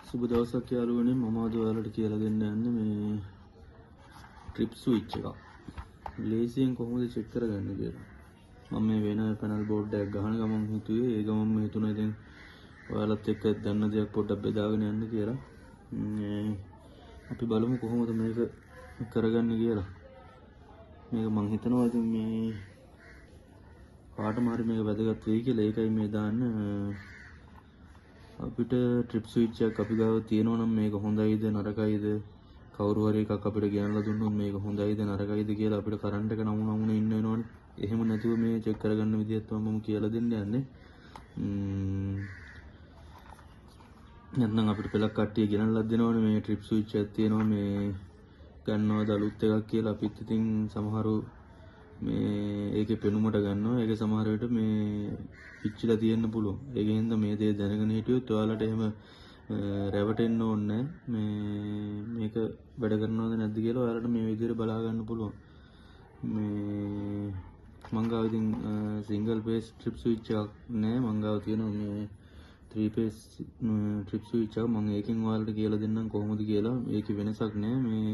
සුබ දවසක් යාළුවනේ මම අද ඔයාලට කියලා දෙන්න යන්නේ මේ ට්‍රිප් ස්විච් එක. ලේසියෙන් කොහොමද චෙක් කරගන්නේ කියලා. මම මේ වෙන පැනල් බෝඩ් එකක් ගහන ගමන් හිතුවේ ඒ ගමන් මේ තුන ඉතින් ඔයාලත් එක්ක දන්න දෙයක් පොඩ්ඩක් බෙදාගෙන යන්න කියලා. අපි බලමු කොහොමද මේක කරගන්නේ කියලා. මේක මම හිතනවා ඉතින් මේ කාටම හරි මේක වැදගත් වෙයි කියලා. ඒකයි මේ දාන්න අපිට ට්‍රිප් ස්විච් එකක් අපි ගාව තියෙනවා නම් මේක හොඳයිද නරකයිද කවුරු හරි එකක් අපිට ගෙනල්ලා දුන්නොත් මේක හොඳයිද නරකයිද කියලා අපිට කරන්ට් එක නමුන ඉන්න වෙනවනේ. එහෙම නැතුව මේ චෙක් කරගන්න විදිහත් තමයි මම කියලා දෙන්න යන්නේ. නැත්නම් අපිට පෙලක් කට්ටිය ගෙනල්ලා දෙනවනේ මේ ට්‍රිප් ස්විච් එකක් තියෙනවා මේ ගන්නවද අලුත් එකක් කියලා. අපිත් ඉතින් සමහරු මේ ඒකේ පෙනුමට ගන්නවා. ඒක සමහර විට මේ පිච්චිලා තියෙන්න පුළුවන්. ඒකෙන් හින්දා මේ දේ දැනගෙන හිටියොත් ඔයාලට එහෙම රැවටෙන්න ඕනේ මේක වැඩ කරනවද නැද්ද කියලා ඔයාලට මේ විදිහට බලා ගන්න පුළුවන්. මේ මං ගාව ඉතින් සිංගල් ෆේස් ට්‍රිප් ස්විච් එකක් නෑ. මං ගාව තියෙනවා මේ 3 ෆේස් ට්‍රිප් ස්විච් එක. මම ඒකෙන් ඔයාලට කියලා දෙන්නම් කොහොමද කියලා. ඒකේ වෙනසක් නෑ. මේ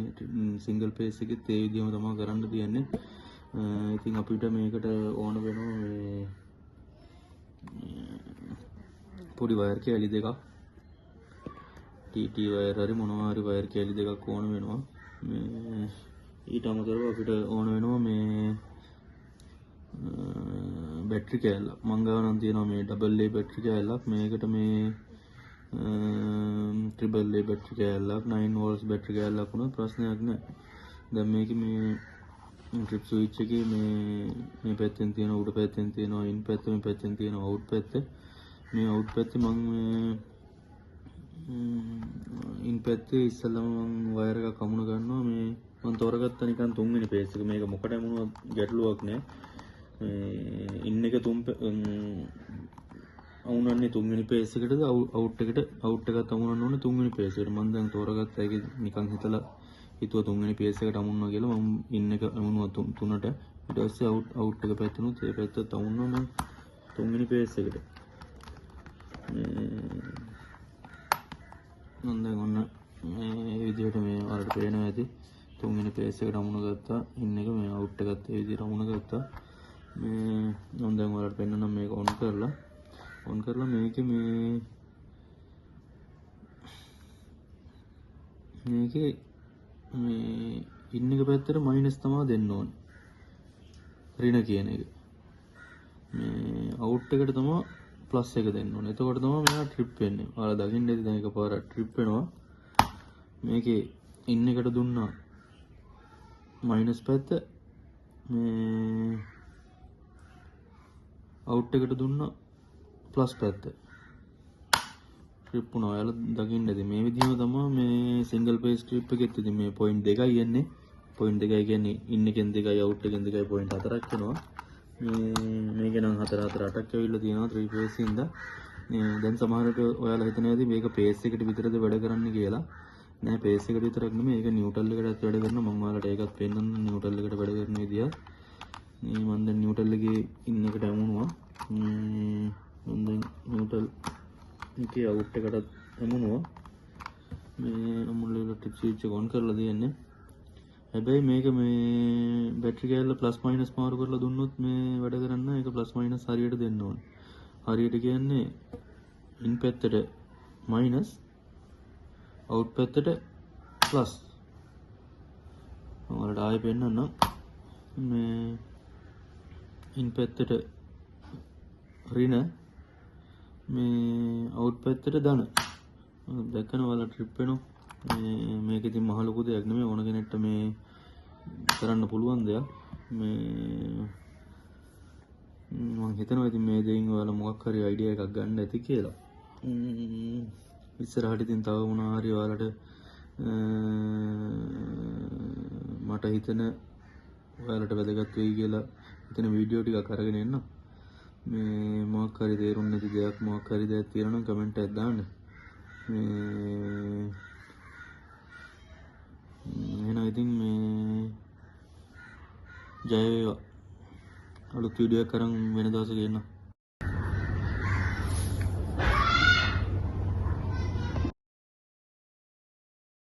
සිංගල් ෆේස් එකෙත් ඒ විදිහම තමයි කරන්න තියෙන්නේ. ඉතින් අපිට මේකට ඕන වෙනවා මේ පොඩි වයර් කෑලි දෙකක් TT වයර් හරි මොනවා හරි වයර් කෑලි දෙකක් ඕන වෙනවා. මේ ඊට අමතරව අපිට ඕන වෙනවා මේ බැටරි කෑල්ලක්. මං ගාව නම් තියෙනවා මේ ඩබල් A බැටරි කෑල්ලක්. මේකට මේ ට්‍රිපල් A බැටරි කෑල්ලක් 9 වෝල්ට්ස් බැටරි කෑල්ලක් වුණා ප්‍රශ්නයක් නෑ. දැන් මේකේ මේ ට්‍රිප් ස්විච් එකේ මේ පැත්තෙන් තියෙන උඩ පැත්තෙන් තියෙනවා ඉන් පැත්ත මේ පැත්තෙන් තියෙනවා අවුට් පැත්ත. මේ අවුට් පැත්තේ මම ඉන් පැත්තේ ඉස්සෙල්ලාම මම වයර් එක කමුණ ගන්නවා. මේ මම තෝරගත්තා නිකන් තුන්වෙනි පේස් එක. මේක මොකටද මොනවද ගැටලුවක් නෑ. මේ ඉන් එක අවුනන්නේ තුන්වෙනි පේස් එකටද අවුට් එකත් අමුණන්න ඕනේ තුන්වෙනි පේස් එකට. මම දැන් තෝරගත්තා ඒක නිකන් හිතුවා තුන්වෙනි පේස් එකට අමුණනවා කියලා. මම ඉන් එක අමුණුවා තුනට. ඊට පස්සේ අවුට් එක පැත්තනොත් ඒ පැත්තත් අමුණනවා මම තුන්වෙනි පේස් එකට. මම දැන් ඔන්න මේ විදිහට මේ වලට පේනවා ඇති. තුන්වෙනි පේස් එකට අමුණ ගත්තා. ඉන් එක මේ අවුට් එකත් ඒ විදිහට අමුණ ගත්තා. මේ මම දැන් ඔයාලට පෙන්නනම් මේක ඔන් කරලා මේකේ මේ ඉන් එක පැත්තට මයිනස් තමයි දෙන්න ඕනේ. ඍණ කියන එක. මේ අවුට් එකට තමයි ප්ලස් එක දෙන්න ඕනේ. එතකොට තමයි මෙයා ට්‍රිප් වෙන්නේ. ඔයාලා දකින්න ඇති දැන් එකපාරක් ට්‍රිප් වෙනවා. මේකේ ඉන් එකට දුන්නා මයිනස් පැත්ත. මේ අවුට් එකට දුන්නා ප්ලස් පැත්ත. ට්‍රිප් වුණා. ඔයාලා දකින්න ඇති මේ විදිහම තමයි මේ සිංගල් ෆේස් ට්‍රිප් එකෙත් ඉතින් මේ පොයින්ට් දෙකයි එන්නේ. පොයින්ට් දෙකයි කියන්නේ ඉන් එකෙන් දෙකයි අවුට් එකෙන් දෙකයි පොයින්ට් හතරක් එනවා. මේක නම් 4-8ක් ඇවිල්ලා තියෙනවා 3 ෆේස් හින්දා. දැන් සමහරට ඔයාලා හිතන ඇති මේක පේස් එකට විතරද වැඩ කරන්නේ කියලා. නෑ පේස් එකට විතරක් නෙමෙයි ඒක නියුට්‍රල් එකටත් වැඩ කරනවා. මම ඔයාලට ඒකත් පෙන්නන්න නියුට්‍රල් එකට වැඩ කරන විදිය. මේ මම දැන් නියුට්‍රල් එකේ ඉන් එකට යමුනවා. මම දැන් නියුට්‍රල් එකේ අවුට් එකටත් යමුනවා. මේ අමුල්ලේ ටිප් ස්විච් එක ඔන් කරලා දෙන්නේ. හැබැයි මේක මේ බැටරි කෑල්ල ප්ලස් මයිනස් මාරු කරලා දුන්නොත් මේ වැඩ කරන්න ඒක ප්ලස් මයිනස් හරියට දෙන්න ඕනේ. හරියට කියන්නේ ඉන් පැත්තට මයිනස් අවුට් පැත්තට ප්ලස්. මම වලට ආයෙ පෙන්නන්නම්. මේ ඉන් පැත්තට ඍණ මේ අවුට් පැත්තට ධන. දැක්කම ඔයාලා ට්‍රිප් වෙනවා. මේක ඉතින් මහ ලොකු දෙයක් නෙමෙයි. ඕන කෙනෙක්ට මේ කරන්න පුළුවන් දෙයක්. මේ මම හිතනවා ඉතින් මේ දෙයින් ඔයාලා මොකක් හරි අයිඩියා එකක් ගන්න ඇති කියලා. ඉස්සරහට ඉතින් තව මොනවා හරි ඔයාලට මට හිතන ඔයාලට වැදගත් වෙයි කියලා හිතන වීඩියෝ ටිකක් අරගෙන එන්න. මේ මොකක් හරි තේරුම් නැති දෙයක් මොකක් හරි දෙයක් තියෙනවා නම් කමෙන්ට් එකක් දාන්න. මේ එහෙනම් ඉතින් මේ ජය වේවා. අලුත් වීඩියෝ එකක් අරන් වෙන දවසක එන්න.